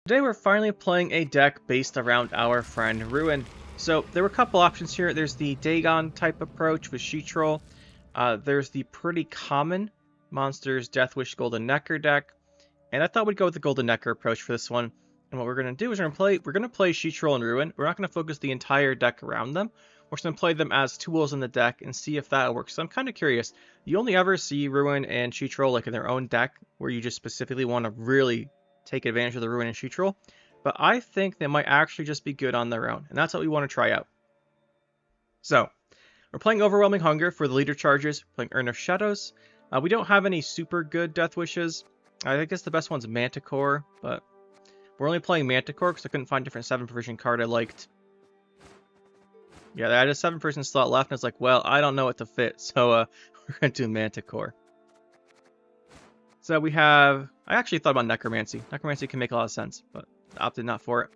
Today we're finally playing a deck based around our friend Ruehin. So there were a couple options here. There's the Dagon type approach with Sheetroll. There's the pretty common Monsters Deathwish Golden Necker deck. And I thought we'd go with the Golden Necker approach for this one. And what we're going to do is we're going to play Sheetroll and Ruehin. We're not going to focus the entire deck around them. We're just going to play them as tools in the deck and see if that works. So I'm kind of curious. You only ever see Ruehin and Sheetroll like in their own deck where you just specifically want to really take advantage of the Ruehin and Sheetroll, but I think they might actually just be good on their own, and that's what we want to try out. So, we're playing Overwhelming Hunger for the leader charges, playing Urn of Shadows. We don't have any super good Death Wishes. I guess the best one's Manticore, but we're only playing Manticore because I couldn't find a different 7 provision card I liked. Yeah, I had a 7 person slot left, and it's like, well, I don't know what to fit, so we're going to do Manticore. So we have, I actually thought about Necromancy. Necromancy can make a lot of sense, but I opted not for it.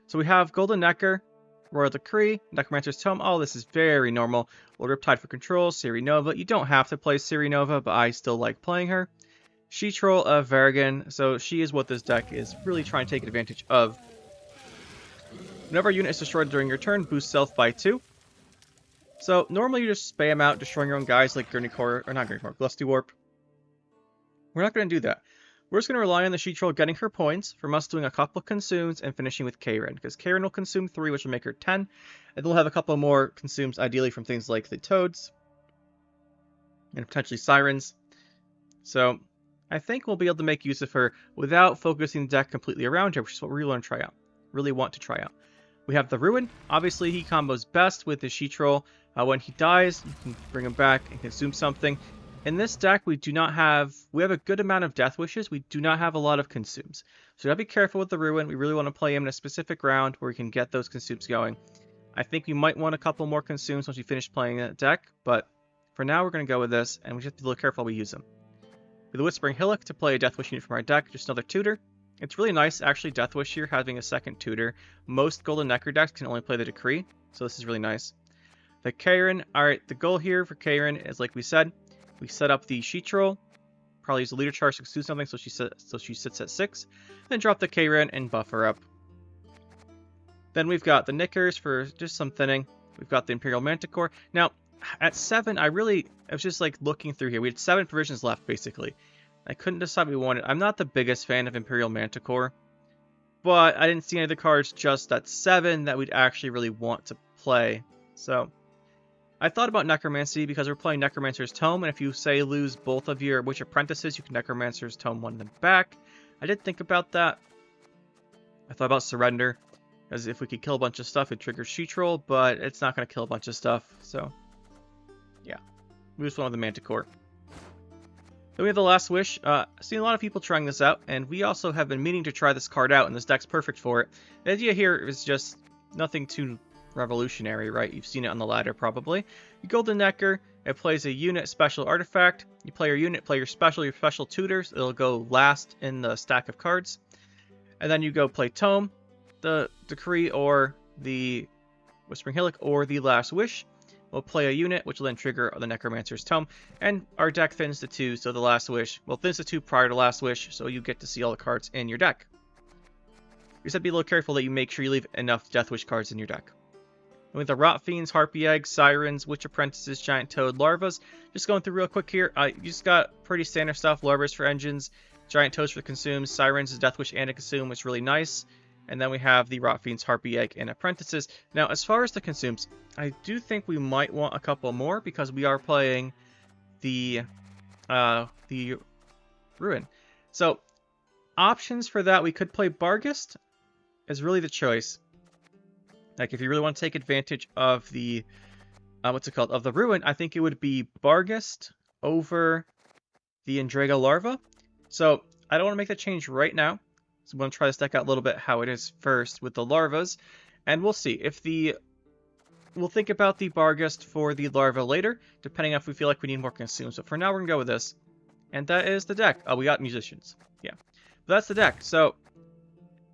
So we have Golden Necker, Royal Decree, Necromancer's Tome. Oh, this is very normal. Lord Riptide for control, Ciri Nova. You don't have to play Ciri Nova, but I still like playing her. Sheetroll of Verrigan. So she is what this deck is really trying to take advantage of. Whenever a unit is destroyed during your turn, boost self by 2. So normally you just spam out destroying your own guys like Gusty Warp. We're not going to do that. We're just going to rely on the Sheetroll getting her points, from us doing a couple of consumes and finishing with Karen, because Karen will consume 3, which will make her 10, and they'll have a couple more consumes, ideally from things like the Toads, and potentially Sirens. So, I think we'll be able to make use of her without focusing the deck completely around her, which is what we really want to try out. We have the Ruehin. Obviously, he combos best with his Sheetroll. When he dies, you can bring him back and consume something. In this deck, we have a good amount of Death Wishes. We do not have a lot of consumes. So you gotta be careful with the Ruehin. We really want to play him in a specific round where we can get those consumes going. I think we might want a couple more consumes once we finish playing that deck, but for now we're going to go with this, and we just have to be a little careful how we use them. With the Whispering Hillock to play a Death Wish unit from our deck, just another tutor. It's really nice, actually, Death Wish here, having a second tutor. Most Golden Necker decks can only play the Decree, so this is really nice. The Karen, alright, the goal here for Karen is, like we said, we set up the Sheetroll, probably use the leader charge to do something so she sits at 6, then drop the Karen and buff her up. Then we've got the Knickers for just some thinning. We've got the Imperial Manticore. Now, at 7, I was just like looking through here. We had 7 provisions left, basically. I couldn't decide what we wanted. I'm not the biggest fan of Imperial Manticore, but I didn't see any of the cards just at 7 that we'd actually really want to play. So I thought about Necromancy because we're playing Necromancer's Tome, and if you, say, lose both of your Witch Apprentices, you can Necromancer's Tome one of them back. I did think about that. I thought about Surrender, as if we could kill a bunch of stuff, it triggers Sheetroll, but it's not going to kill a bunch of stuff, so yeah. We just went with the Manticore. Then we have the Last Wish. I've seen a lot of people trying this out, and we also have been meaning to try this card out, and this deck's perfect for it. The idea here is just nothing too revolutionary, right? You've seen it on the ladder, probably. You Golden Necker, it plays a unit special artifact. You play your unit, play your special tutors. It'll go last in the stack of cards. And then you go play Tome, the Decree, or the Whispering Hillock, or the Last Wish. We'll play a unit, which will then trigger the Necromancer's Tome. And our deck thins to 2, so the Last Wish, well, thins to 2 prior to Last Wish, so you get to see all the cards in your deck. You just have to be a little careful that you make sure you leave enough Death Wish cards in your deck. With the Rot Fiends, Harpy Eggs, Sirens, Witch Apprentices, Giant Toad, Larvas. Just going through real quick here. You just got pretty standard stuff. Larvas for engines, Giant Toads for consumes, Sirens is Death Wish and a consume, which is really nice. And then we have the Rot Fiends, Harpy Egg, and Apprentices. Now, as far as the consumes, I do think we might want a couple more because we are playing the Ruehin. So, options for that, we could play Barghest is really the choice. Like, if you really want to take advantage of the, of the Ruehin, I think it would be Barghest over the Endrega Larva. So, I don't want to make that change right now. So, I'm going to try this deck out a little bit how it is first with the Larvas. And we'll see. We'll think about the Barghest for the Larva later, depending on if we feel like we need more consumes. So, for now, we're going to go with this. And that is the deck. Oh, we got Musicians. Yeah. But that's the deck. So,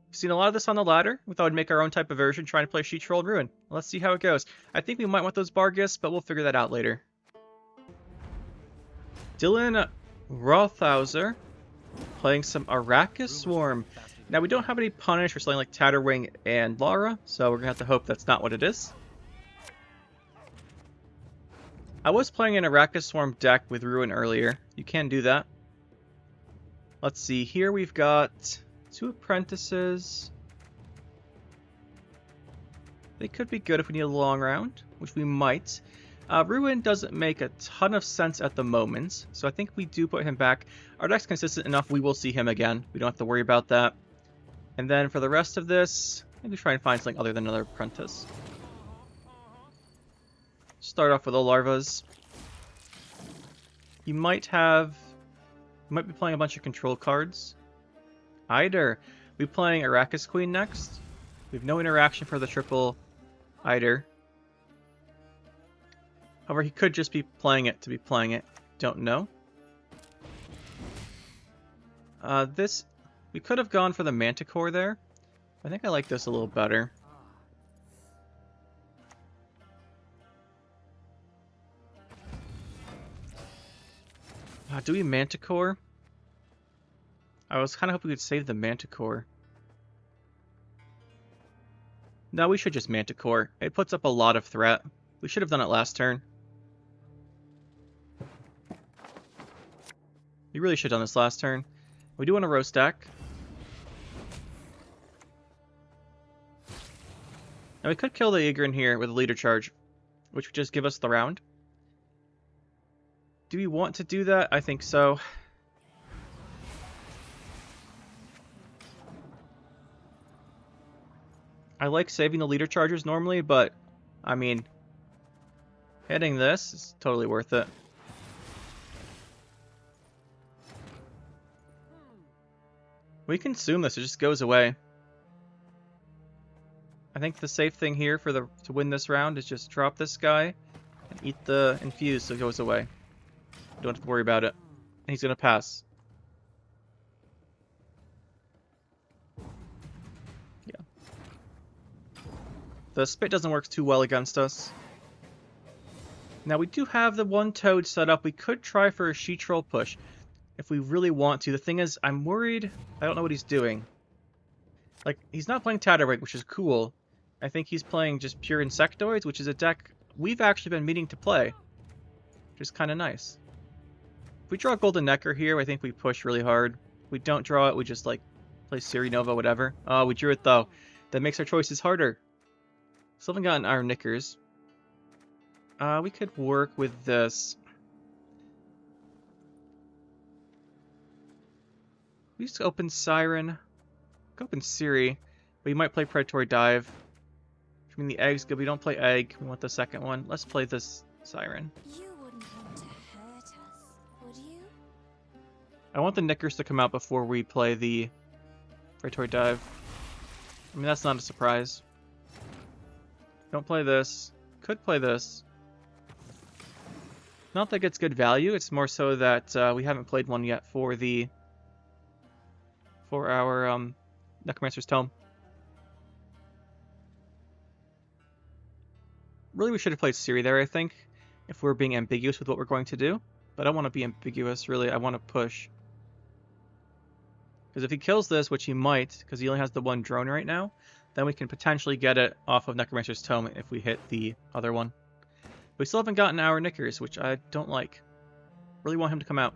we've seen a lot of this on the ladder. We thought we'd make our own type of version, trying to play Sheetroll and Ruehin. Let's see how it goes. I think we might want those Barghests, but we'll figure that out later. Dylan Rothhauser playing some Arachas Swarm. Now, we don't have any punish for something like Tatterwing and Lara, so we're going to have to hope that's not what it is. I was playing an Arachas Swarm deck with Ruehin earlier. You can do that. Let's see, here we've got 2 apprentices. They could be good if we need a long round, which we might. Ruehin doesn't make a ton of sense at the moment, so I think we do put him back. Our deck's consistent enough, we will see him again. We don't have to worry about that. And then for the rest of this, maybe try and find something other than another apprentice. Start off with the larvas. You might be playing a bunch of control cards. Eider. We'll be playing Arachas Queen next. We have no interaction for the triple Eider. However, he could just be playing it to be playing it. Don't know. We could have gone for the Manticore there. I think I like this a little better. Do we Manticore? I was kind of hoping we could save the Manticore. No, we should just Manticore. It puts up a lot of threat. We should have done it last turn. We really should have done this last turn. We do want to roast stack. Now we could kill the Igrin here with a leader charge, which would just give us the round. Do we want to do that? I think so. I like saving the leader charges normally, but I mean, hitting this is totally worth it. We consume this, it just goes away. I think the safe thing here to win this round is just drop this guy and eat the infuse so it goes away. Don't have to worry about it. And he's gonna pass. Yeah. The spit doesn't work too well against us. Now we do have the one toad set up. We could try for a She Troll push if we really want to. The thing is, I'm worried. I don't know what he's doing. Like, he's not playing Tatterwing, which is cool. I think he's playing just pure Insectoids, which is a deck we've actually been meaning to play, which is kind of nice. If we draw Golden Necker here, I think we push really hard. If we don't draw it, we just, like, play Siri Nova, whatever. Oh, we drew it, though. That makes our choices harder. Still haven't gotten our Knickers. We could work with this. We just open Siren. Open Siri. But you might play Predatory Dive. I mean, the egg's good. We don't play egg. We want the second one. Let's play this Siren. You wouldn't want to hurt us, would you? I want the Knickers to come out before we play the Predatory Dive. I mean, that's not a surprise. Don't play this. Could play this. Not that it gets good value. It's more so that we haven't played one yet for our Necromancer's Tome. Really, we should have played Siri there, I think, if we're being ambiguous with what we're going to do. But I don't want to be ambiguous, really. I want to push. Because if he kills this, which he might, because he only has the one drone right now, then we can potentially get it off of Necromancer's Tome if we hit the other one. We still haven't gotten our Knickers, which I don't like. Really want him to come out.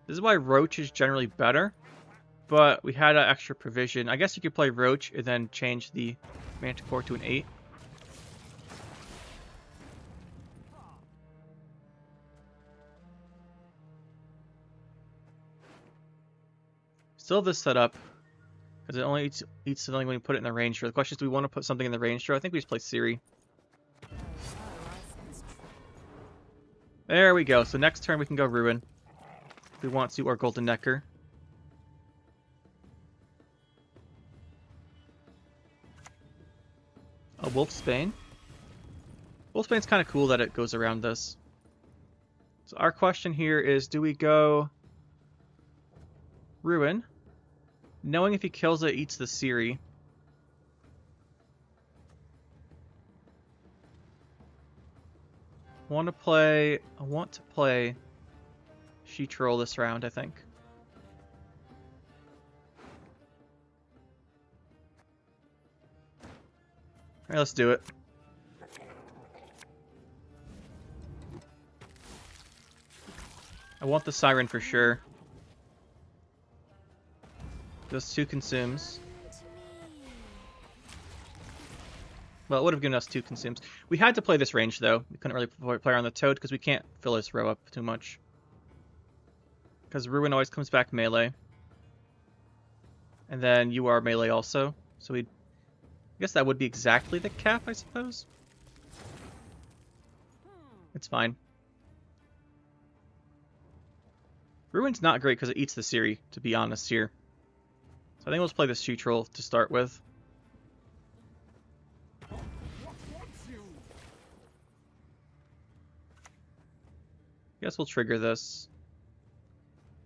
This is why Roach is generally better, but we had an extra provision. I guess you could play Roach and then change the Manticore to an 8. Still have this set up, because it only eats something when you put it in the range draw. The question is, do we want to put something in the range draw? I think we just play Siri. There we go. So next turn we can go Ruehin if we want to, or Golden Necker. A Wolfsbane. Wolfsbane's kind of cool that it goes around this. So our question here is, do we go Ruehin, knowing if he kills it, eats the Siri? I want to play She Troll this round, I think. Alright, let's do it. I want the Siren for sure. Those 2 consumes. Well, it would have given us 2 consumes. We had to play this range, though. We couldn't really play on the Toad because we can't fill this row up too much. Because Ruehin always comes back melee. And then you are melee also. So I guess that would be exactly the cap, I suppose. It's fine. Ruin's not great because it eats the Ciri, to be honest here. So I think let's play the She Troll to start with. Guess we'll trigger this.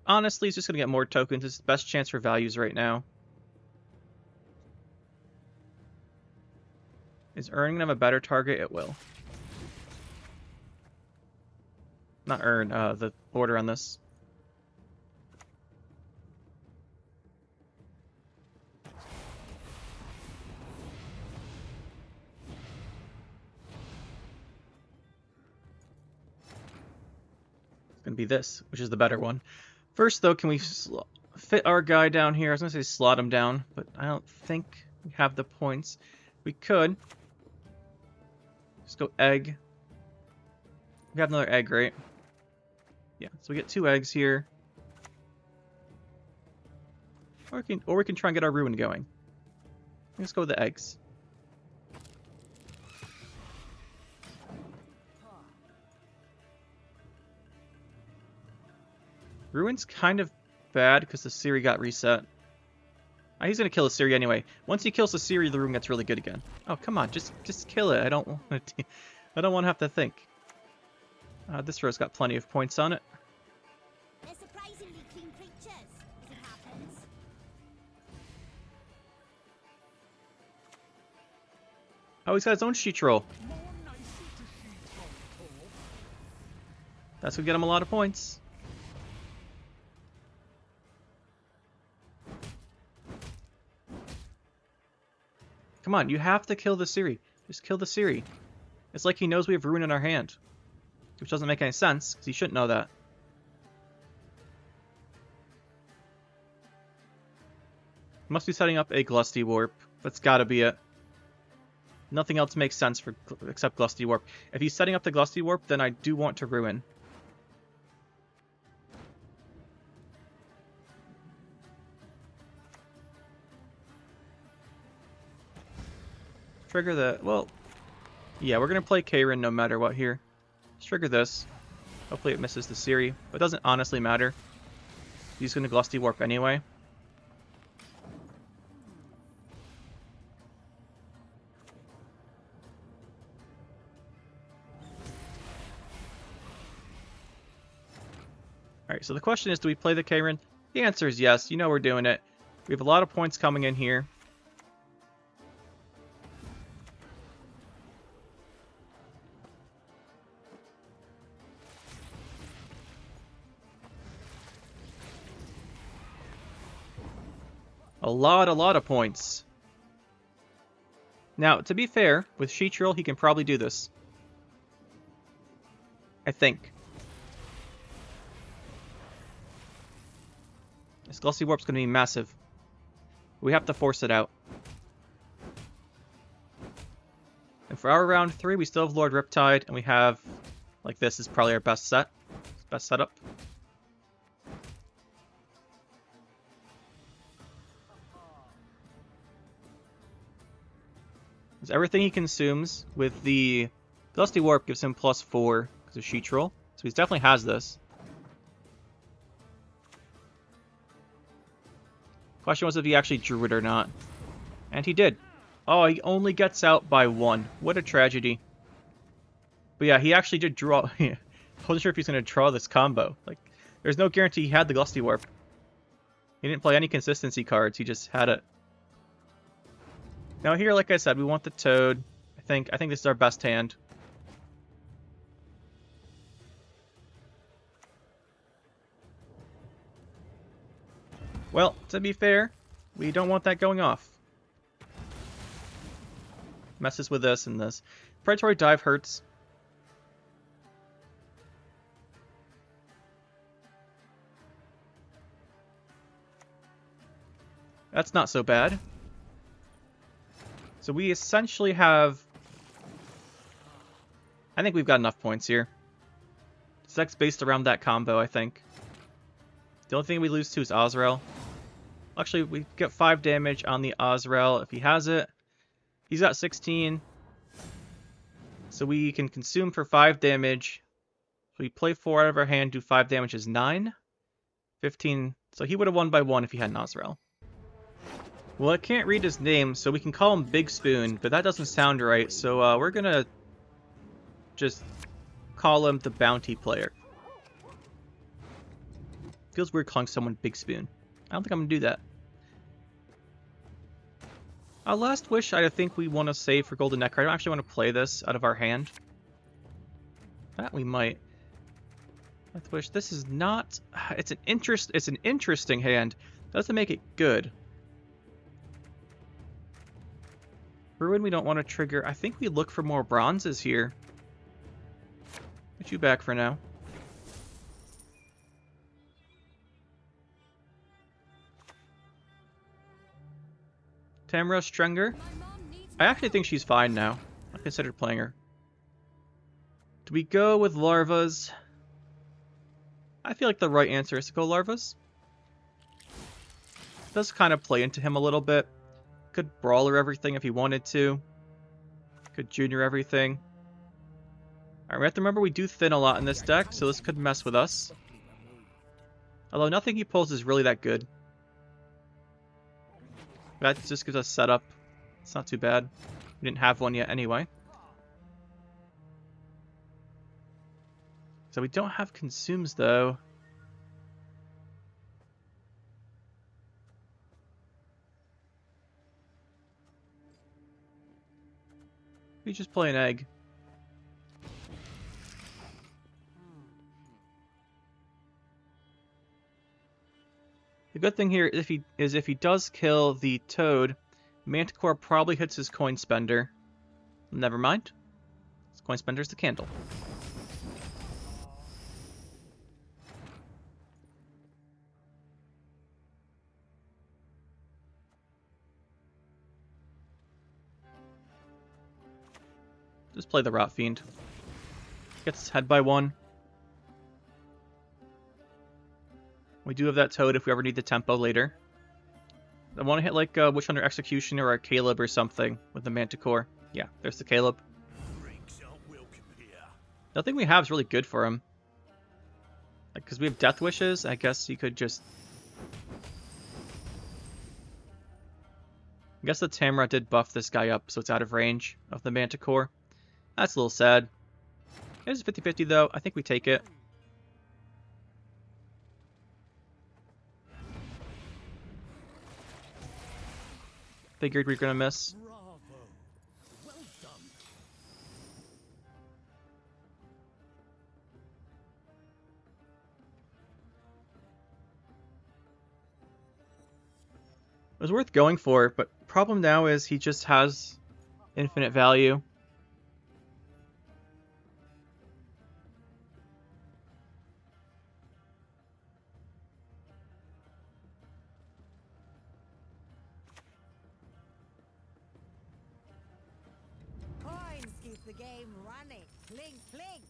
Honestly, he's just going to get more tokens. It's the best chance for values right now. Is Earn going to have a better target? It will. Not Earn, the order on this. It's going to be this, which is the better one. First, though, can we fit our guy down here? I was going to say slot him down, but I don't think we have the points. We could. Just go egg. We have another egg, right? Yeah, so we get 2 eggs here. Or we can try and get our Ruin going. Let's go with the eggs. Ruin's kind of bad because the Ciri got reset. He's gonna kill the Ciri anyway. Once he kills the Ciri, the Ruin gets really good again. Oh, come on, just kill it. I don't want to have to think. This row's got plenty of points on it. They're surprisingly clean creatures, as it happens. Oh, he's got his own She Troll. That's gonna get him a lot of points. Come on, you have to kill the Ciri. Just kill the Ciri. It's like he knows we have Ruin in our hand. Which doesn't make any sense, because he shouldn't know that. Must be setting up a Gusty Warp. That's gotta be it. Nothing else makes sense for except Gusty Warp. If he's setting up the Gusty Warp, then I do want to Ruin. Trigger the... well... yeah, we're going to play Karen no matter what here. Let's trigger this. Hopefully it misses the Ciri. But it doesn't honestly matter. He's going to Gusty Warp anyway. Alright, so the question is, do we play the Karen? The answer is yes. You know we're doing it. We have a lot of points coming in here. A lot of points. Now, to be fair, with She Troll, he can probably do this. I think. This Gusty Warp's going to be massive. We have to force it out. And for our round 3, we still have Lord Riptide, and we have... like, this is probably our best set. Best setup. Everything he consumes with the Gusty Warp gives him +4 because of She Troll. So he definitely has this. Question was if he actually drew it or not. And he did. Oh, he only gets out by 1. What a tragedy. But yeah, he actually did draw. I wasn't sure if he's going to draw this combo. Like, there's no guarantee he had the Gusty Warp. He didn't play any consistency cards. He just had it. Now here, like I said, we want the Toad. I think this is our best hand. Well, to be fair, we don't want that going off. messes with this, and this predatory dive hurts. That's not so bad. So we essentially have... I think we've got enough points here. This deck's based around that combo, I think. The only thing we lose to is Azrael. Actually, we get 5 damage on the Azrael if he has it. He's got 16. So we can consume for 5 damage. So we play 4 out of our hand, do 5 damage is 9. 15. So he would have won by 1 if he had an Azrael. Well, I can't read his name, so we can call him Big Spoon, but that doesn't sound right, so we're gonna just call him the Bounty Player. Feels weird calling someone Big Spoon. I don't think I'm gonna do that. Last Wish, I think we want to save for Golden Neck. I don't actually want to play this out of our hand. That we might. Last Wish, this is not... It's an interesting hand. Doesn't make it good. Ruin, we don't want to trigger. I think we look for more bronzes here. Get you back for now. Tamra Strenger. I actually think she's fine now. I considered playing her. Do we go with Larvas? I feel like the right answer is to go Larvas. Does kind of play into him a little bit. Could Brawler everything if he wanted to. Could Junior everything. Alright, we have to remember we do thin a lot in this deck, so this could mess with us. Although nothing he pulls is really that good. That just gives us setup. It's not too bad. We didn't have one yet anyway. So we don't have consumes though. We just play an egg. The good thing here is if he does kill the Toad, Manticore probably hits his Coin Spender. Never mind. His Coin Spender's the candle. Just play the Rot Fiend. Gets head by 1. We do have that Toad if we ever need the tempo later. I want to hit like a Witch Hunter Executioner or a Caleb or something with the Manticore. Yeah, there's the Caleb. Nothing we have is really good for him. Like, because we have Death Wishes, I guess he could just... I guess the Tamra did buff this guy up, so it's out of range of the Manticore. That's a little sad. It is 50-50 though. I think we take it. Figured we were gonna miss. Bravo. Well done. It was worth going for, but problem now is he just has infinite value. Coins keep the game running. Clink, clink.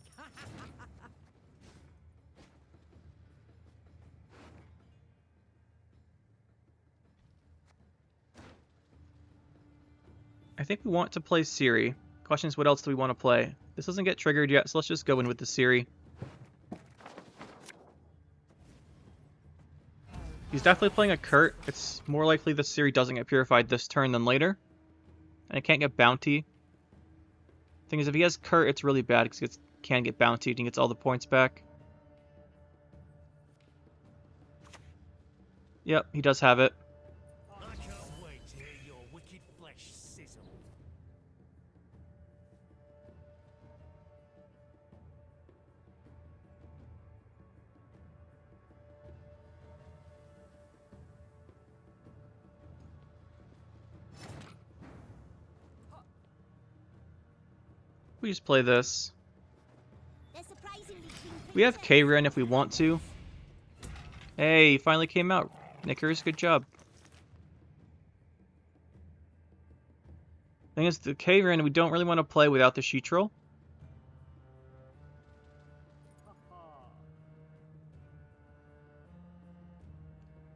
I think we want to play Siri. Question is, what else do we want to play? This doesn't get triggered yet, so let's just go in with the Siri. He's definitely playing a Kurt. It's more likely the Siri doesn't get purified this turn than later. And it can't get Bounty. Thing is, if he has Kurt, it's really bad because it can get Bounty and he gets all the points back. Yep, he does have it. I can't wait to hear your wicked flesh sizzle. We just play this. They're surprisingly clean We have creatures. K-Ren if we want to. Hey, he finally came out. Knickers, good job. Thing is, the K-Ren we don't really want to play without the Sheetroll.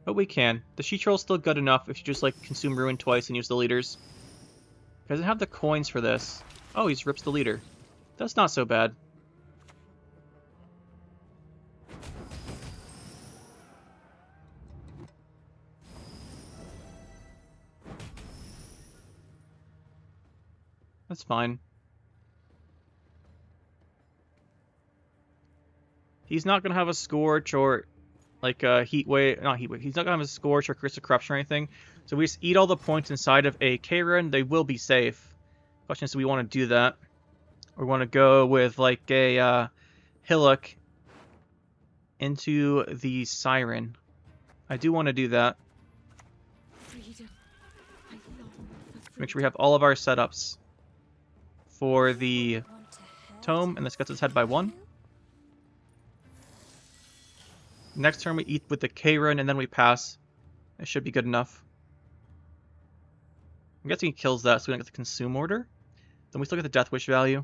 But we can. The Sheetroll's still good enough if you just like consume Ruin twice and use the leaders. He doesn't have the coins for this. Oh, he's rips the leader. That's not so bad. That's fine. He's not going to have a Scorch or like a Heat Wave. Not Heat Wave. He's not going to have a Scorch or Crystal Corruption or anything. So we just eat all the points inside of a K-Run. They will be safe. Question is, do we want to do that? Or want to go with like a Hillock into the Siren? I do want to do that. Freedom. I long for Make sure we have all of our setups for the want to hurt Tome, and this gets us ahead by 1. Next turn we eat with the K-Run, and then we pass. It should be good enough. I'm guessing he kills that, so we don't get the Consume order. Then we still get the Deathwish value.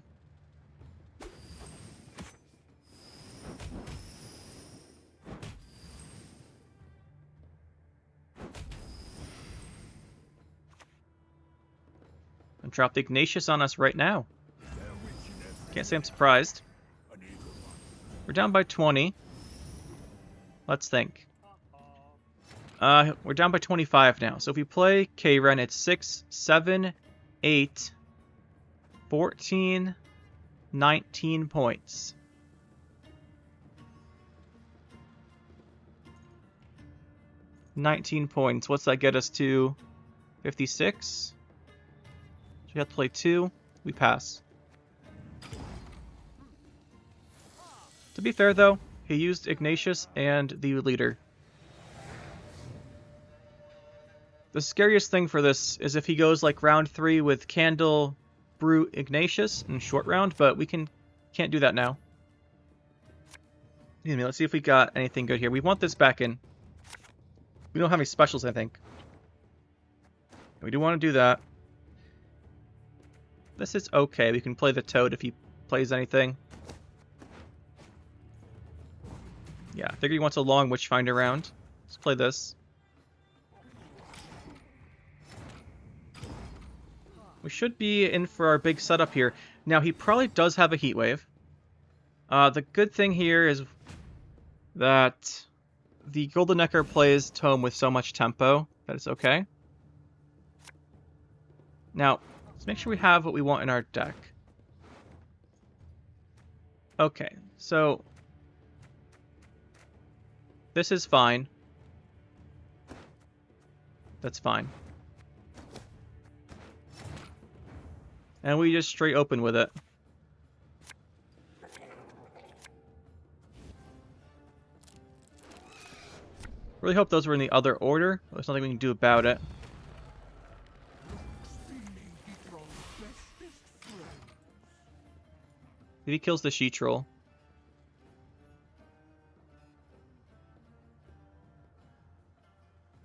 And drop the Ignatius on us right now. Can't say I'm surprised. We're down by 20. Let's think. We're down by 25 now. So if we play K-Ren, it's 6, 7, 8, 14, 19 points. What's that get us to? 56? So we have to play 2. We pass. To be fair, though, he used Ignatius and the leader. The scariest thing for this is if he goes like round 3 with Candle, Brute, Ignatius in short round, but we can't do that now. Let's see if we got anything good here. We want this back in. We don't have any specials, I think. We do want to do that. This is okay. We can play the Toad if he plays anything. Yeah, I figure he wants a long Witchfinder round. Let's play this. We should be in for our big setup here. Now, he probably does have a Heat Wave. The good thing here is that the Golden Necker plays Tome with so much tempo that it's okay. Now, let's make sure we have what we want in our deck. Okay, so this is fine. That's fine. And we just straight open with it. Really hope those were in the other order. There's nothing we can do about it. If he kills the Sheetroll.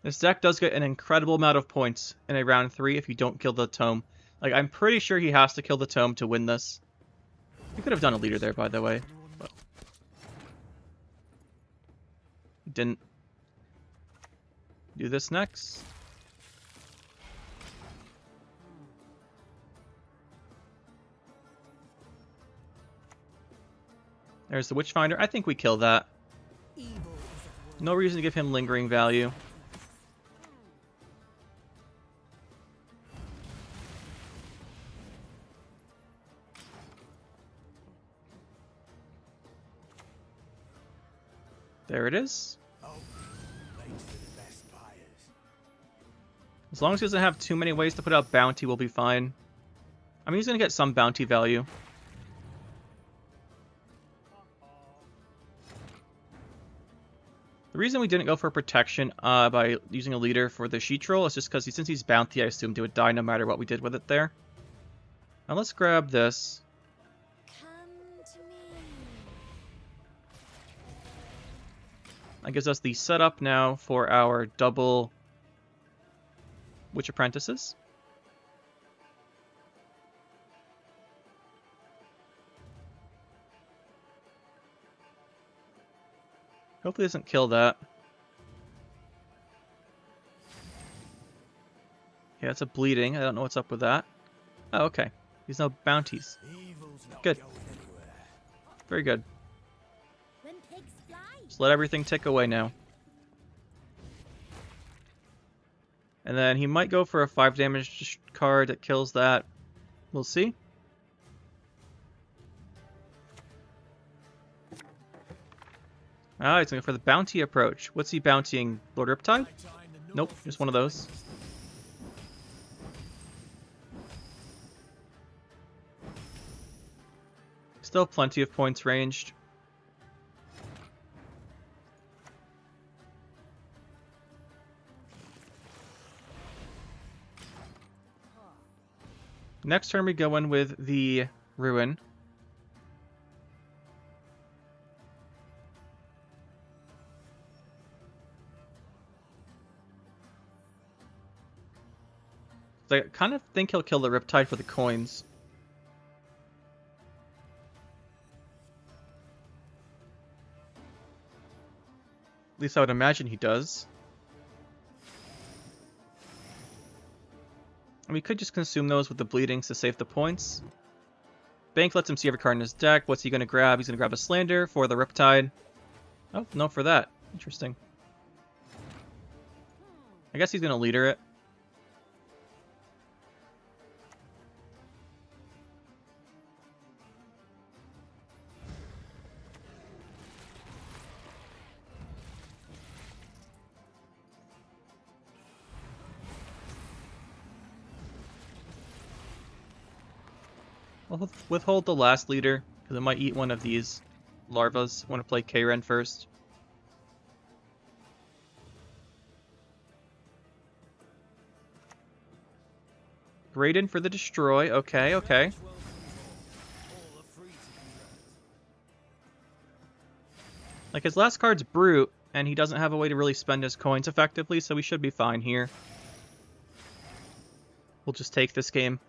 This deck does get an incredible amount of points in a round 3 if you don't kill the Tome. Like, I'm pretty sure he has to kill the Tome to win this. He could have done a leader there, by the way. But he didn't. Do this next. There's the Witchfinder. I think we kill that. No reason to give him lingering value. There it is. As long as he doesn't have too many ways to put out bounty, we'll be fine. I mean, he's going to get some bounty value. The reason we didn't go for protection by using a leader for the Sheetroll is just because since he's bounty, I assumed it would die no matter what we did with it there. Now let's grab this. That gives us the setup now for our double Witch Apprentices. Hopefully it doesn't kill that. Yeah, it's a bleeding. I don't know what's up with that. Oh, okay. There's no bounties. Good. Very good. When pigs fly. Just let everything tick away now. And then he might go for a 5 damage card that kills that. We'll see. Ah, he's going for the bounty approach. What's he bountying? Lord Riptide? Nope, just one of those. Still plenty of points ranged. Next turn we go in with the Ruehin. I kind of think he'll kill the Riptide for the coins. At least I would imagine he does. And we could just consume those with the bleedings to save the points. Bank lets him see every card in his deck. What's he going to grab? He's going to grab a Slander for the Riptide. Oh, no for that. Interesting. I guess he's going to leader it. We'll withhold the last leader, because it might eat one of these larvas. I want to play K-Ren first. Graydon for the destroy. Okay, okay. Like, his last card's Brute, and he doesn't have a way to really spend his coins effectively, so we should be fine here. We'll just take this game.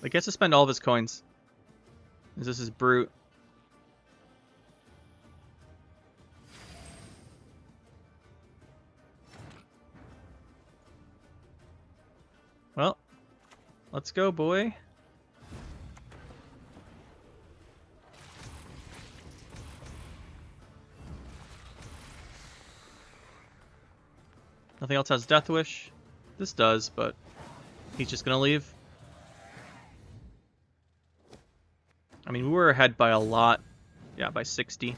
He gets to spend all of his coins. This is Brute. Well, let's go, boy. Nothing else has Deathwish. This does, but he's just gonna leave. I mean, we were ahead by a lot. Yeah, by 60.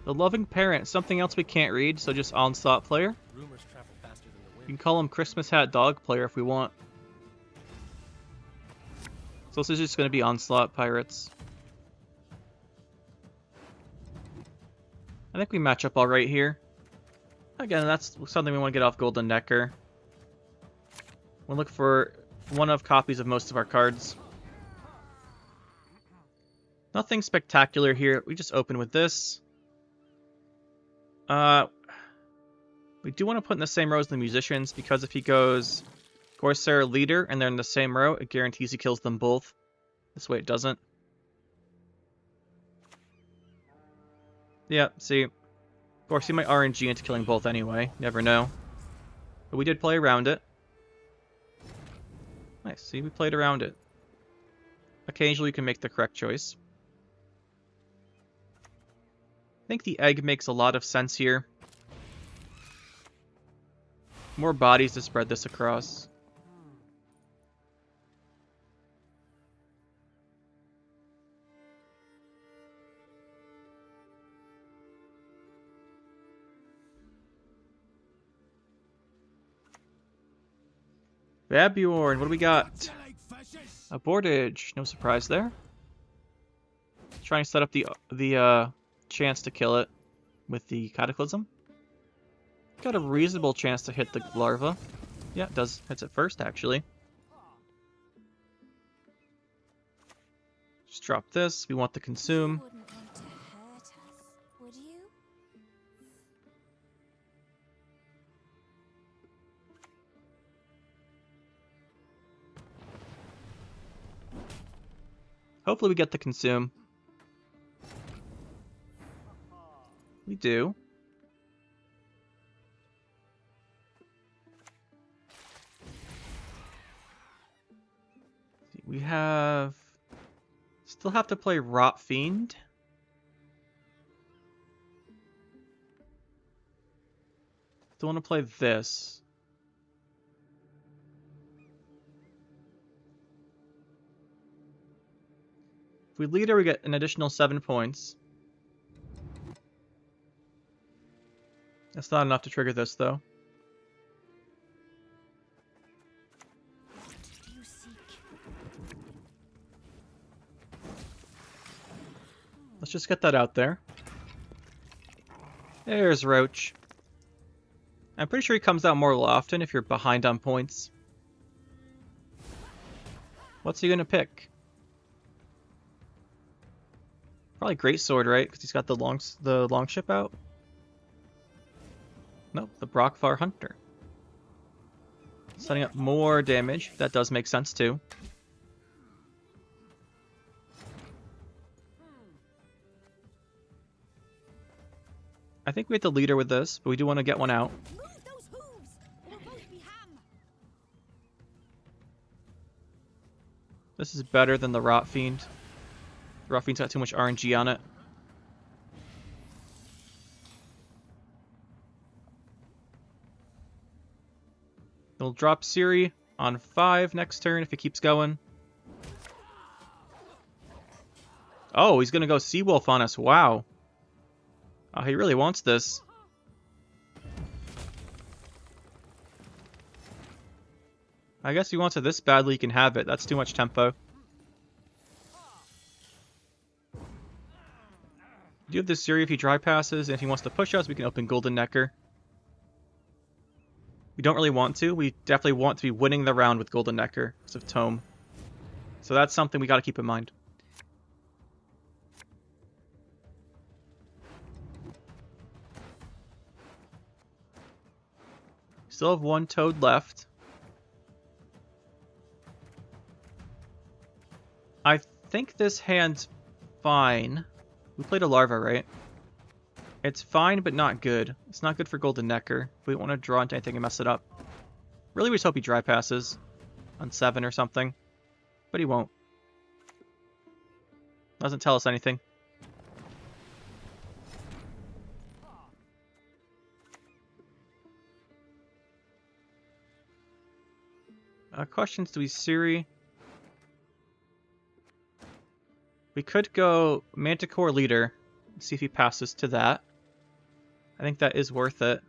The Loving Parent, something else we can't read, so just Onslaught player. Rumors travel faster than the You wind. can call him Christmas Hat Dog player if we want. So this is just going to be Onslaught Pirates. I think we match up alright here. Again, that's something we want to get off Golden Necker. We'll look for one of copies of most of our cards. Nothing spectacular here. We just open with this. We do want to put in the same row as the Musicians, because if he goes Corsair Leader and they're in the same row, it guarantees he kills them both. This way it doesn't. Yeah, see. Of course, he might RNG into killing both anyway. Never know. But we did play around it. Nice, see, we played around it. Occasionally you can make the correct choice. I think the egg makes a lot of sense here. More bodies to spread this across. Babuorn, what do we got? A Boardage, no surprise there. Trying to set up the chance to kill it with the Cataclysm. Got a reasonable chance to hit the larva. Yeah, it does. Hits it first, actually. Let's drop this. We want the You consume. wouldn't want to hurt us, would you? Hopefully we get the consume. We do. We have... Still have to play Rot Fiend. Still want to play this. If we leader, we get an additional 7 points. That's not enough to trigger this, though. What do you seek? Let's just get that out there. There's Roach. I'm pretty sure he comes out more often if you're behind on points. What's he gonna pick? Probably Greatsword, right? Because he's got the long ship out. Nope, the Brockvar Hunter. Setting up more damage. That does make sense too. I think we hit the leader with this, but we do want to get one out. Move those hooves! It'll both be ham! This is better than the Rot Fiend. The Rot Fiend's got too much RNG on it. He'll drop Ciri on 5 next turn if he keeps going. Oh, he's going to go Seawolf on us. Wow. Oh, he really wants this. I guess if he wants it this badly, he can have it. That's too much tempo. We do have this Ciri if he dry passes, and if he wants to push us, we can open Golden Necker. We don't really want to. We definitely want to be winning the round with Golden Necker because of Tome. So that's something we got to keep in mind. Still have 1 Toad left. I think this hand's fine. We played a Larva, right? It's fine, but not good. It's not good for Golden Necker. We don't want to draw into anything and mess it up. Really, we just hope he dry passes on 7 or something. But he won't. Doesn't tell us anything. Questions, do we Ciri? We could go Manticore Leader. See if he passes to that. I think that is worth it.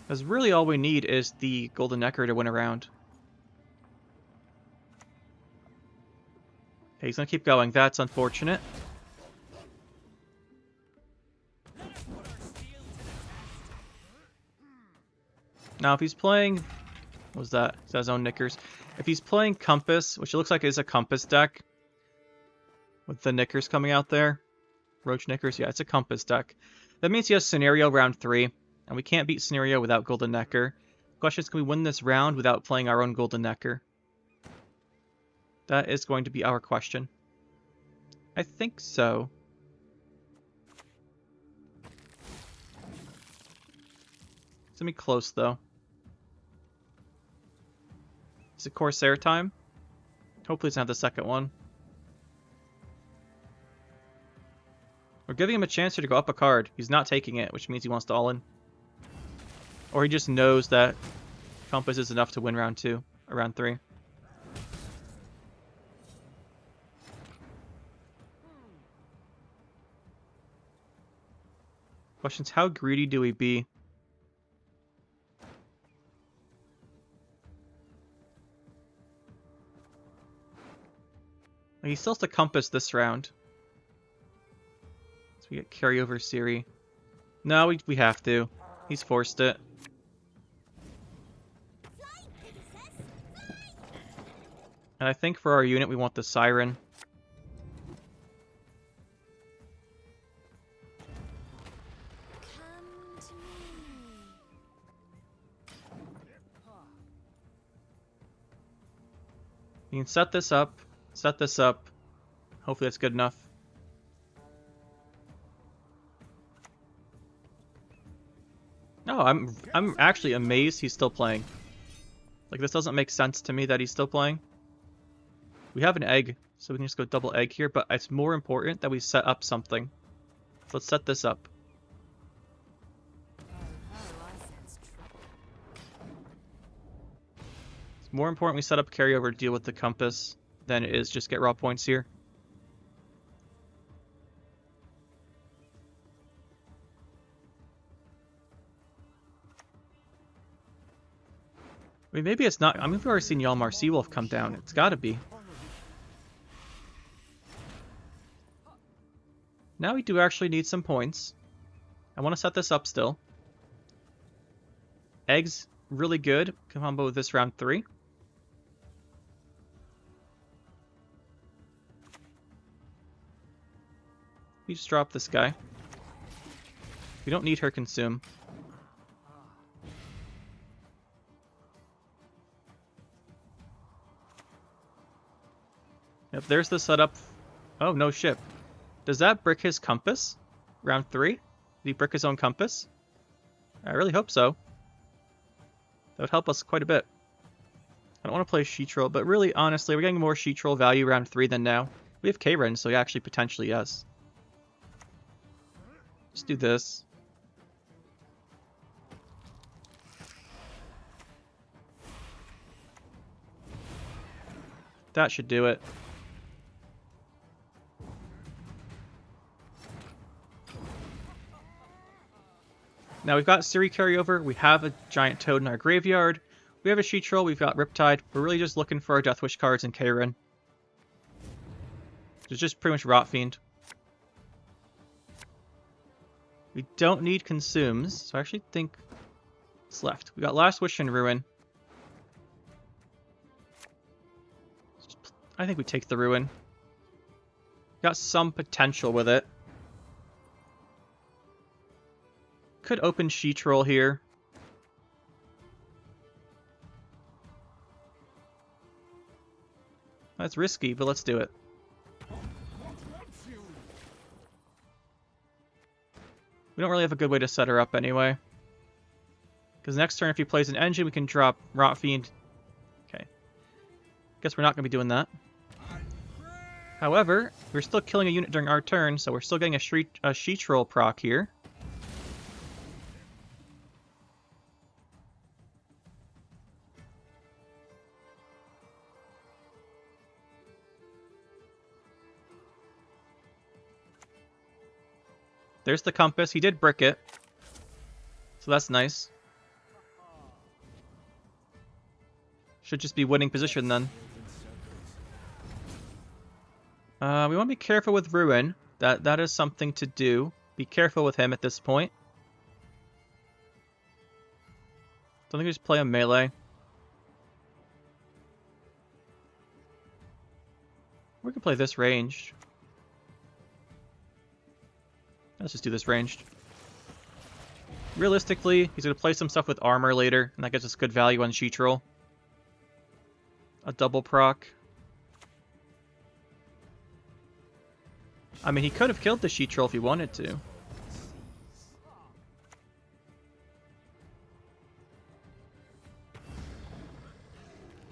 Because really all we need is the Golden Necker to win a round. Okay, he's going to keep going. That's unfortunate. Now, if he's playing... What was that? He's got his own knickers. If he's playing Compass, which it looks like is a Compass deck, with the knickers coming out there, Roach knickers, yeah, it's a Compass deck. That means he has Scenario round 3, and we can't beat Scenario without Golden Necker. The question is, can we win this round without playing our own Golden Necker? That is going to be our question. I think so. It's going to be close, though. Is it Corsair time? Hopefully it's not the second one. We're giving him a chance here to go up a card. He's not taking it, which means he wants to all in. Or he just knows that Compass is enough to win round 2, or round 3. Questions, how greedy do we be? He still has to Compass this round. So we get carryover Ciri. No, we have to. He's forced it. And I think for our unit we want the Siren. Come to me. You can set this up. Set this up. Hopefully that's good enough. No, I'm actually amazed he's still playing. Like, this doesn't make sense to me that he's still playing. We have an egg, so we can just go double egg here, but it's more important that we set up something. So let's set this up. I sense trouble. It's more important we set up carryover to deal with the compass than it is just get raw points here. I mean, maybe it's not. I mean, we've already seen Yalmar Seawolf come down. It's gotta be. Now we do actually need some points. I want to set this up still. Eggs, really good. Combo with this round 3. We just drop this guy. We don't need her consume. Yep, there's the setup. Oh, no ship. Does that brick his compass? Round 3? Did he brick his own compass? I really hope so. That would help us quite a bit. I don't want to play Sheetroll, but really, honestly, we're getting more Sheetroll value round 3 than now. We have K-Ren, so yeah, actually, potentially, yes. Let's do this. That should do it. Now we've got Siri carryover, we have a giant toad in our graveyard, we have a Sheetroll, we've got Riptide, we're really just looking for our Deathwish cards and K-Ren. It's just pretty much Rot Fiend. We don't need consumes, so I actually think it's left. We got Last Wish and Ruin. I think we take the Ruin. Got some potential with it. Could open Sheetroll here. That's risky, but let's do it. We don't really have a good way to set her up anyway. Because next turn, if he plays an engine, we can drop Rot Fiend. Okay. Guess we're not going to be doing that. However, we're still killing a unit during our turn, so we're still getting a Sheetroll proc here. There's the compass. He did brick it. So that's nice. Should just be winning position then. We want to be careful with Ruin. That is something to do. Be careful with him at this point. Don't think we just play a melee. We can play this ranged. Let's just do this ranged. Realistically, he's going to play some stuff with armor later, and that gives us good value on Sheetroll. A double proc. I mean, he could have killed the Sheetroll if he wanted to.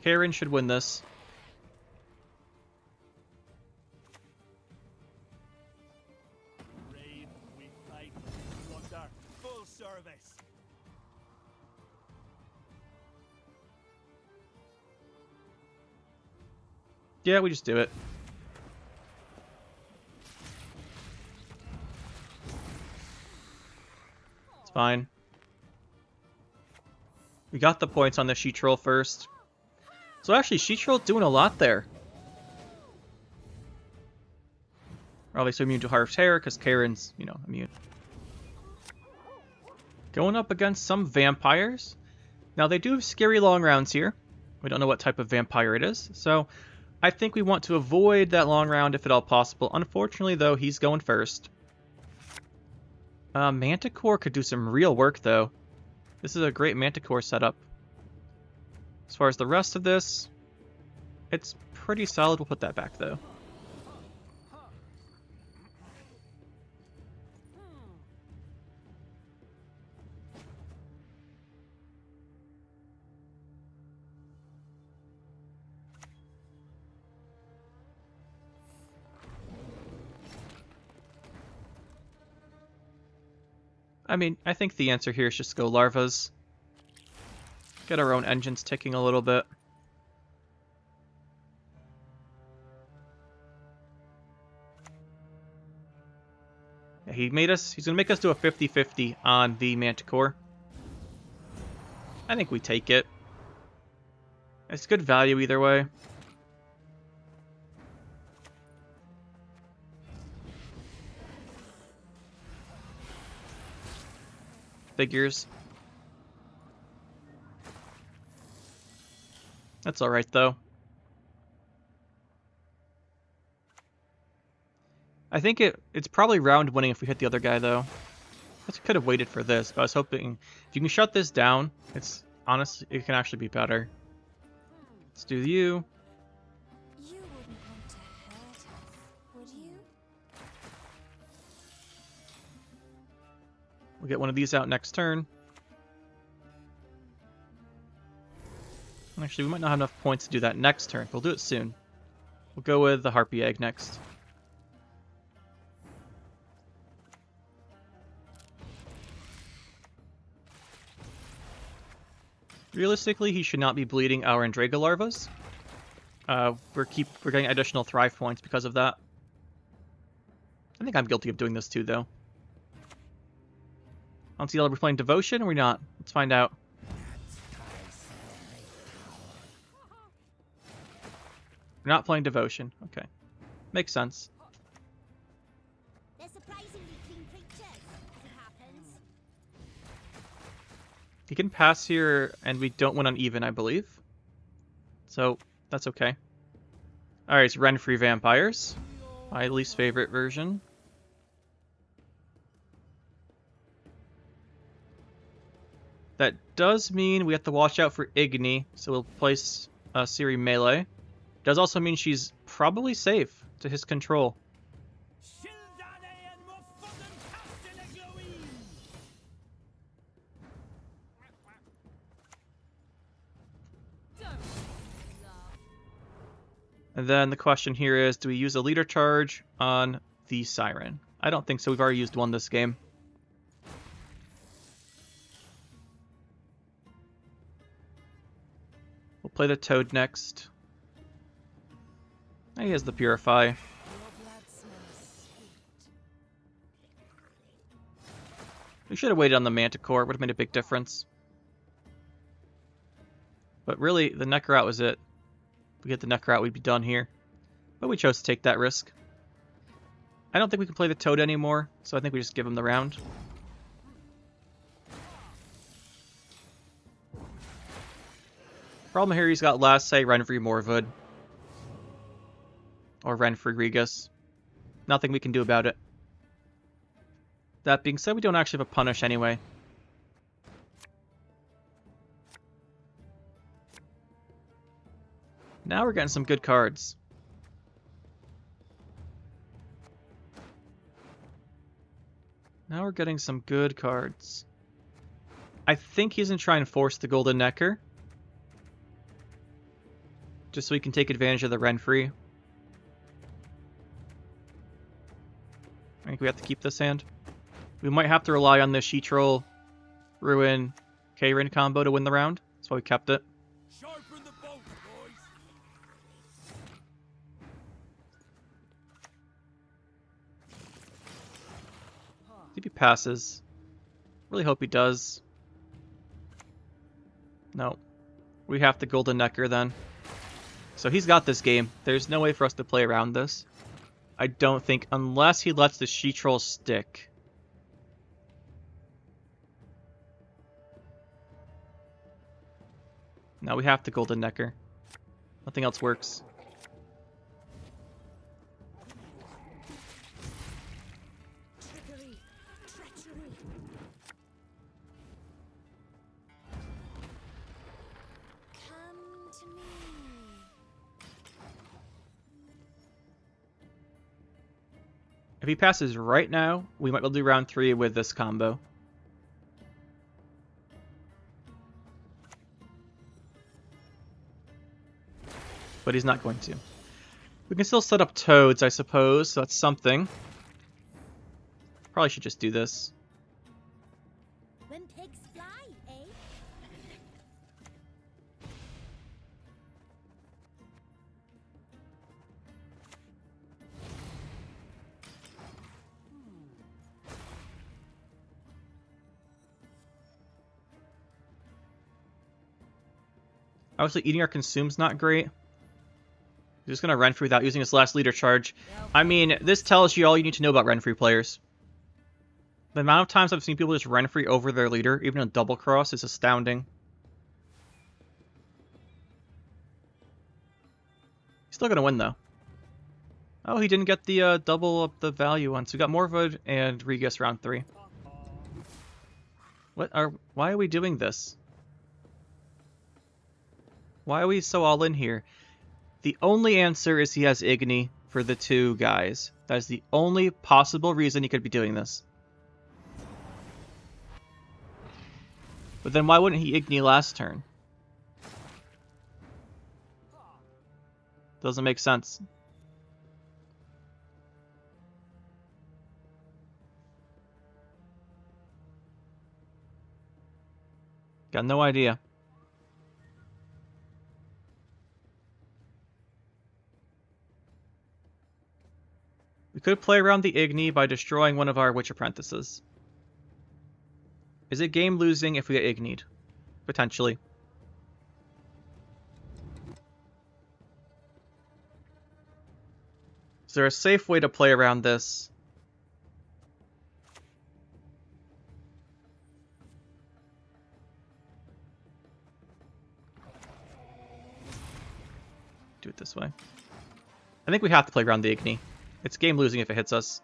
Karen should win this. Yeah, we just do it. It's fine. We got the points on the Sheetroll first. So actually, Sheetroll doing a lot there. We're obviously immune to Heart of Terror because Karen's, you know, immune. Going up against some vampires. Now, they do have scary long rounds here. We don't know what type of vampire it is, so I think we want to avoid that long round if at all possible. Unfortunately, though, he's going first. Manticore could do some real work, though. This is a great Manticore setup. As far as the rest of this, it's pretty solid. We'll put that back, though. I mean, I think the answer here is just go larvas. Get our own engines ticking a little bit. Yeah, he's gonna make us do a 50-50 on the Manticore. I think we take it. It's good value either way. Figures. That's alright, though. I think it's probably round winning if we hit the other guy, though. I could have waited for this, but I was hoping if you can shut this down, it's honestly, it can actually be better. Let's do you. You wouldn't want to hurt us, would you? We'll get one of these out next turn. Actually, we might not have enough points to do that next turn. We'll do it soon. We'll go with the Harpy Egg next. Realistically, he should not be bleeding our Andraga larvas. We're getting additional Thrive points because of that. I think I'm guilty of doing this too, though. On CL, are we playing Devotion or are we not? Let's find out. We're not playing Devotion. Okay. Makes sense. They're surprisingly clean creatures, as it happens. He can pass here, and we don't win on even, I believe. So, that's okay. Alright, it's Renfri Vampires. My least favorite version. That does mean we have to watch out for Igni, so we'll place Ciri melee. Does also mean she's probably safe to his control. And then the question here is, do we use a leader charge on the Siren? I don't think so. We've already used one this game. We'll play the Toad next. He has the Purify. We should have waited on the Manticore. Would have made a big difference. But really, the Necker out was it. If we get the Necker out, we'd be done here. But we chose to take that risk. I don't think we can play the Toad anymore, so I think we just give him the round. Problem here, he's got last say Renfri Morwood. Or Renfri Regus. Nothing we can do about it. That being said, we don't actually have a punish anyway. Now we're getting some good cards. Now we're getting some good cards. I think he's going to try and force the Golden Necker. Just so we can take advantage of the Renfri. I think we have to keep this hand. We might have to rely on the She-Troll, Ruehin, K-Rin combo to win the round. That's why we kept it. Sharpen the bolt, boys. If he passes. Really hope he does. No. We have to Golden Necker then. So he's got this game. There's no way for us to play around this. I don't think, unless he lets the She-Troll stick. Now we have to Golden Necker. Nothing else works. Come to me. If he passes right now, we might be able to do round 3 with this combo. But he's not going to. We can still set up toads, I suppose, so that's something. Probably should just do this. When pigs fly, eh? Obviously, eating our consume's not great. He's just going to Renfri without using his last leader charge. I mean, this tells you all you need to know about Renfri players. The amount of times I've seen people just Renfri over their leader, even a double cross, is astounding. He's still going to win, though. Oh, he didn't get the double up the value one. So we got Morwood and Regis round 3. Why are we doing this? Why are we so all in here? The only answer is he has Igni for the 2 guys. That is the only possible reason he could be doing this. But then why wouldn't he Igni last turn? Doesn't make sense. Got no idea. We could play around the Igni by destroying one of our Witch Apprentices. Is it game losing if we get Igni'd? Potentially. Is there a safe way to play around this? Do it this way. I think we have to play around the Igni. It's game losing if it hits us.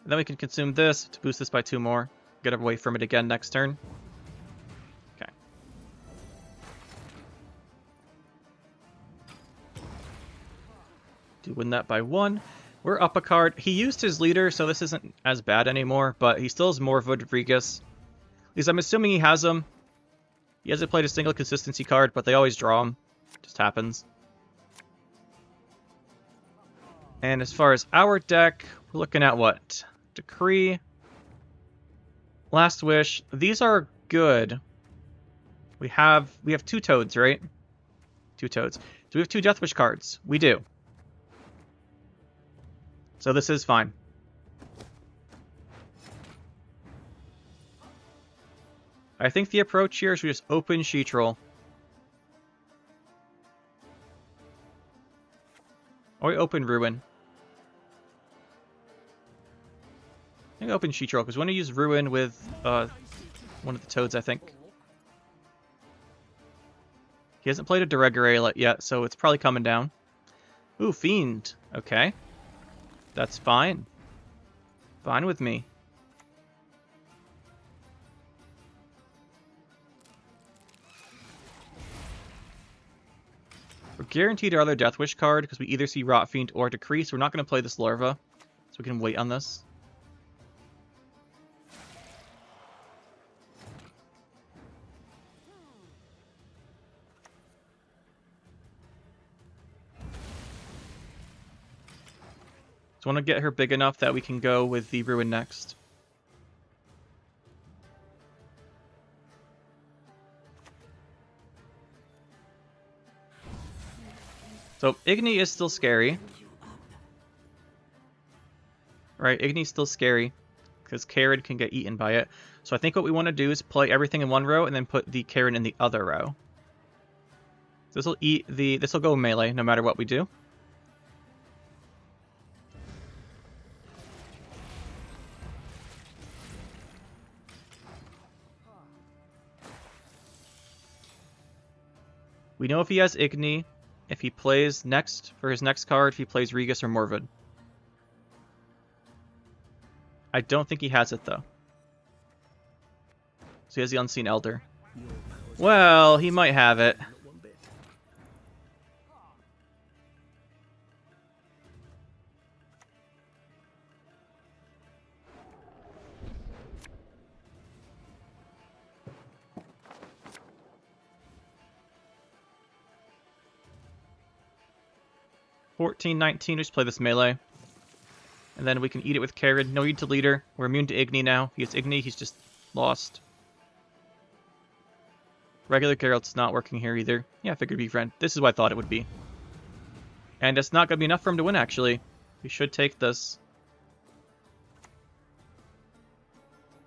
And then we can consume this to boost this by 2 more. Get away from it again next turn. Okay. Do win that by 1. We're up a card. He used his leader, so this isn't as bad anymore, but he still has Morwood, Regis. At least I'm assuming he has them. He hasn't played a single consistency card, but they always draw him. Just happens. And as far as our deck, we're looking at what? Decree. Last Wish. These are good. We have 2 Toads, right? 2 Toads. Do we have 2 Deathwish cards? We do. So this is fine. I think the approach here is we just open Sheetroll. Or we open Ruehin. I think I open Sheetroll because we want to use Ruehin with one of the Toads, I think. He hasn't played a Deregere yet, so it's probably coming down. Ooh, Fiend. Okay. That's fine. Fine with me. We're guaranteed our other Deathwish card because we either see Rot Fiend or Decree, so we're not going to play this Larva. So we can wait on this. So I want to get her big enough that we can go with the Ruin next. So Igni is still scary. Right, Igni's still scary because Karen can get eaten by it. So I think what we want to do is play everything in one row and then put the Karen in the other row. This will go melee no matter what we do. We know if he has Igni, if he plays next, for his next card, if he plays Regis or Morwood. I don't think he has it, though. So he has the Unseen Elder. Well, he might have it. $14-19, just play this melee. And then we can eat it with Karen. No need to leader. We're immune to Igni now. He gets Igni, he's just lost. Regular Geralt's not working here either. Yeah, I figured it'd be friend. This is what I thought it would be. And it's not going to be enough for him to win, actually. We should take this.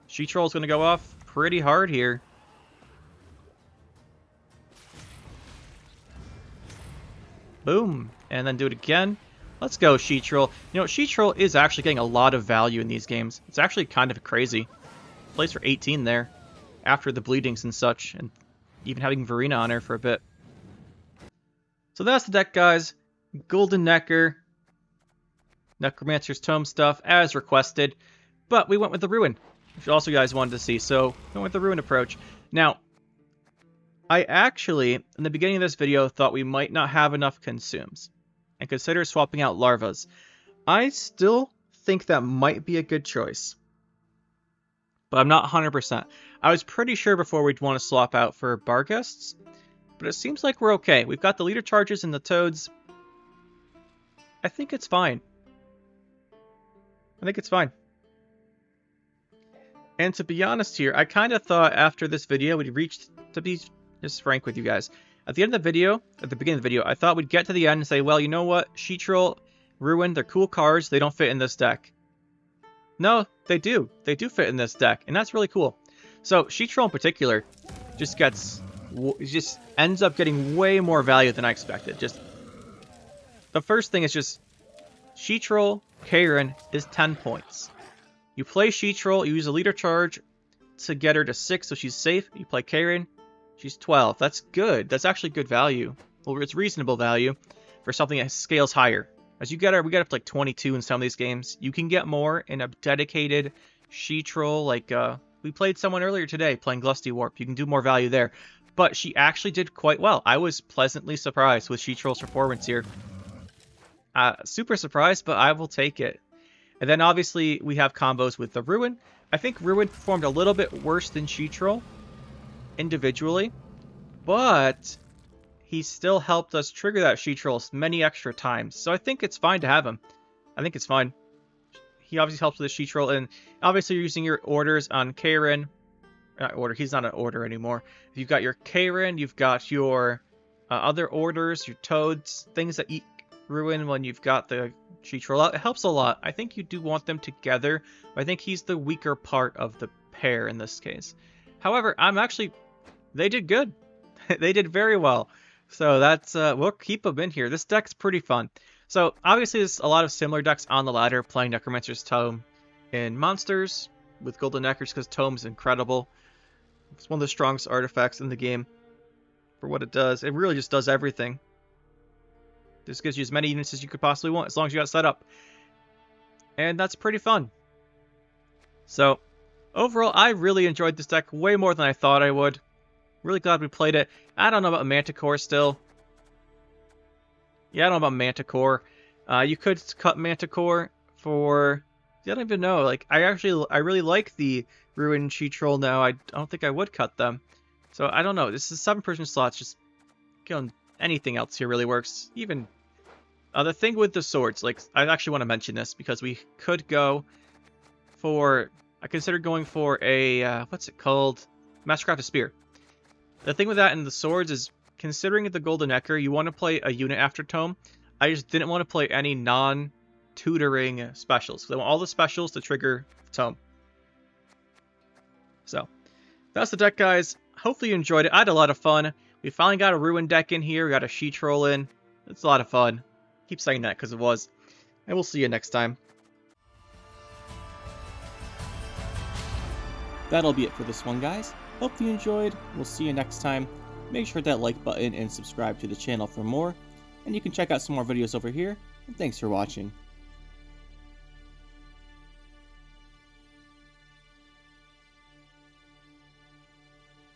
She-Troll's going to go off pretty hard here. Boom. And then do it again. Let's go, She-Troll. You know, She-Troll is actually getting a lot of value in these games. It's actually kind of crazy. Plays for 18 there. After the bleedings and such. And even having Verena on her for a bit. So that's the deck, guys. Golden Necker. Necromancer's Tome stuff, as requested. But we went with the Ruin, which also you guys wanted to see. So, we went with the Ruin approach. Now, I actually, in the beginning of this video, thought we might not have enough consumes. And consider swapping out Larvas. I still think that might be a good choice. But I'm not 100%. I was pretty sure before we'd want to swap out for Barghests. But it seems like we're okay. We've got the leader charges and the Toads. I think it's fine. I think it's fine. And to be honest here, I kind of thought after this video we'd reached, to be just frank with you guys, at the end of the video, at the beginning of the video, I thought we'd get to the end and say, well, you know what? She-Troll, Ruin, they're cool cards. They don't fit in this deck. No, they do. They do fit in this deck, and that's really cool. So, She-Troll in particular just ends up getting way more value than I expected. Just the first thing is just She-Troll, Karen is 10 points. You play She-Troll, you use a leader charge to get her to 6 so she's safe. You play Karen, she's 12. That's good. That's actually good value. Well, it's reasonable value for something that scales higher. As you get her, we get up to like 22 in some of these games. You can get more in a dedicated She-Troll. Like, we played someone earlier today playing Gusty Warp. You can do more value there. But she actually did quite well. I was pleasantly surprised with She-Troll's performance here. Super surprised, but I will take it. And then obviously we have combos with the Ruin. I think Ruin performed a little bit worse than She-Troll individually, but he still helped us trigger that She-Troll many extra times. So I think it's fine to have him. I think it's fine. He obviously helps with the She-Troll, and obviously you're using your orders on Karen. Not order, he's not an order anymore. You've got your Karen, you've got your other orders, your Toads, things that eat Ruin when you've got the She-Troll out. It helps a lot. I think you do want them together. I think he's the weaker part of the pair in this case. However, they did good. They did very well. So that's, we'll keep them in here. This deck's pretty fun. So obviously there's a lot of similar decks on the ladder playing Necromancer's Tome in Monsters with Golden Neckers because Tome's incredible. It's one of the strongest artifacts in the game for what it does. It really just does everything. This gives you as many units as you could possibly want, as long as you got set up. And that's pretty fun. So, overall, I really enjoyed this deck way more than I thought I would. Really glad we played it. I don't know about Manticore still. Yeah, I don't know about Manticore. You could cut Manticore for... I don't even know. Like, I really like the Ruin She-Troll now. I don't think I would cut them. So, I don't know. This is 7-person slots. Just killing anything else here really works. Even the thing with the swords, like, I actually want to mention this because we could go for, I considered going for a, what's it called? Mastercrafted Spear. The thing with that and the swords is, considering the Golden Necker, you want to play a unit after Tome. I just didn't want to play any non-tutoring specials. I want all the specials to trigger Tome. So, that's the deck, guys. Hopefully you enjoyed it. I had a lot of fun. We finally got a Ruin deck in here. We got a She-Troll in. It's a lot of fun. Keep saying that because it was. And we'll see you next time. That'll be it for this one, guys. Hope you enjoyed. We'll see you next time. Make sure to hit that like button and subscribe to the channel for more. And you can check out some more videos over here. And thanks for watching.